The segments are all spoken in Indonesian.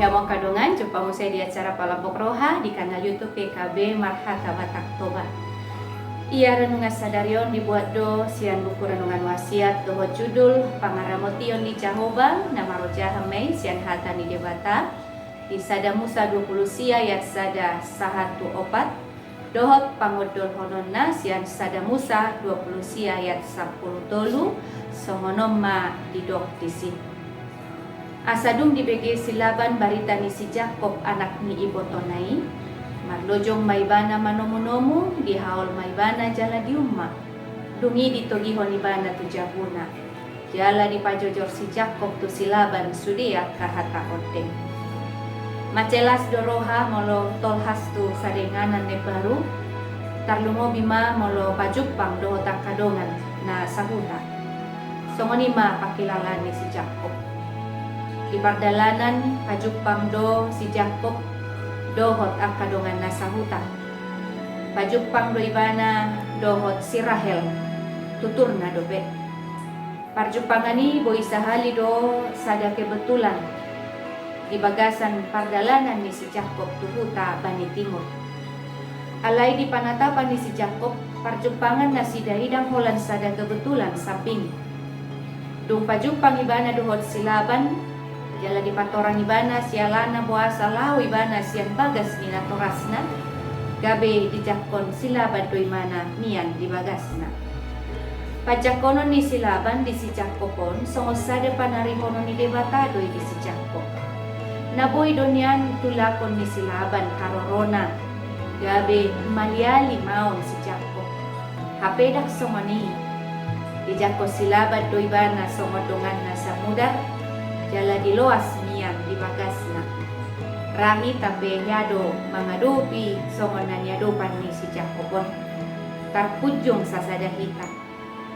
Hemong kadongan, jumpa mo saya di acara Palampok Roha di kanal YouTube PKB Marhata Batak Toba. Ia renungan sadarion dibuat do sian buku renungan wasiat doho judul Pangaramotion di Jahoba nama roja hamei sian hata ni debata di sada Musa 20 sia ayat sada sahatu opat dohot pangodol hononna sian sada Musa 20 sia ayat 10 tolu songonoma didok disi. Asadum dibege silaban barita ni si Jakob anak ni Ibotonai marlojong maibana manomu-nomu di haul maibana jala di umma dungi ditogihon ibana tu jabuna jala di pajojor si Jakob tu silaban sudia kahata oteng macelas doroha molo tolhas tu sadenganan ne baru tarlumo bima molo pajupang doho takadongan na sahuta songonima pakilalan ni si Jakob di pardalanan pajupang do si Jakob dohot akadongan nasahuta pajupang do ibana dohot si Rahel tuturna dobet parjupangani boy sahali do sada kebetulan di bagasan pardalanan ni si Jakob tuhuta bani timur alai di panatapan ni si Jakob parjupangan na si dahidang holan sada kebetulan samping dung pajupang ibana dohot silaban jala di patorang ibana sialana boasa lau ibana sian bagas mina torasna gabe dijakon silaban do imana mian di bagasna pajakonon ni silaban di si Jakopon songo sada panarihonon ni debata do di si Jakob naboy donian tulakon ni silaban karorona gabe maliali maon si Jakob hapedak somoni dijako silaban do ibana songo dongan na samudar jala di loas mian di bagasna rahi tape yado mangadupi songonan yadopan ni si Jakobon tarpujung sasada hita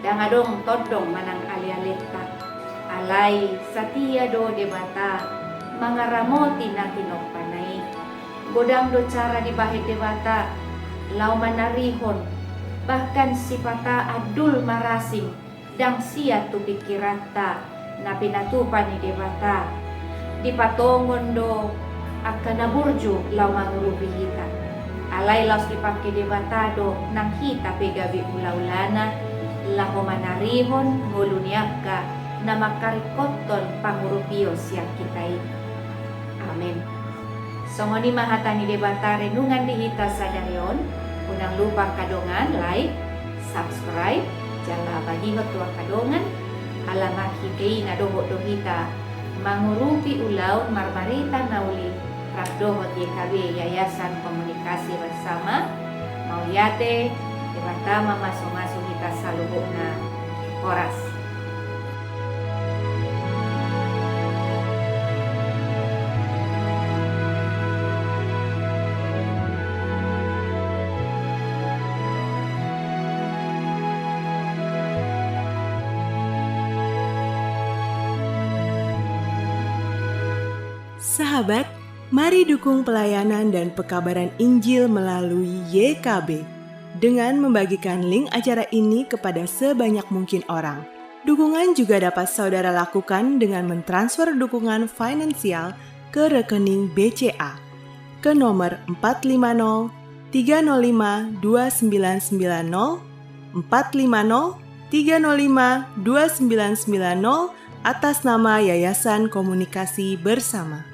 dangadong todong manang alialeta alai satia do debata mangaramoti na tinokpanai godang do cara di bahit debata lau manarihon bahkan sipata adul marasing dang sia tu pikirata na pinatupan ni debata di patongon do akan naburju lau mangurupi hita alai laus dipake debata do nang hita pegabi ula-ulana lahu manarihon nguluniaka na makarikoton pangurupios yang kitai amin songoni mahata ni debata renungan di hita sadarion unang lupa kadongan like subscribe jala bagi hotua kadongan alamat hikei na dohot dohita mangurupi ulaun marmarita nauli rak dohot YKB Yayasan Komunikasi Bersama Mauliate di pertama masuk-masuk kita saluhukna oras. Sahabat, mari dukung pelayanan dan pekabaran Injil melalui YKB dengan membagikan link acara ini kepada sebanyak mungkin orang. Dukungan juga dapat saudara lakukan dengan mentransfer dukungan finansial ke rekening BCA ke nomor 450 305 2990 450 305 2990 atas nama Yayasan Komunikasi Bersama.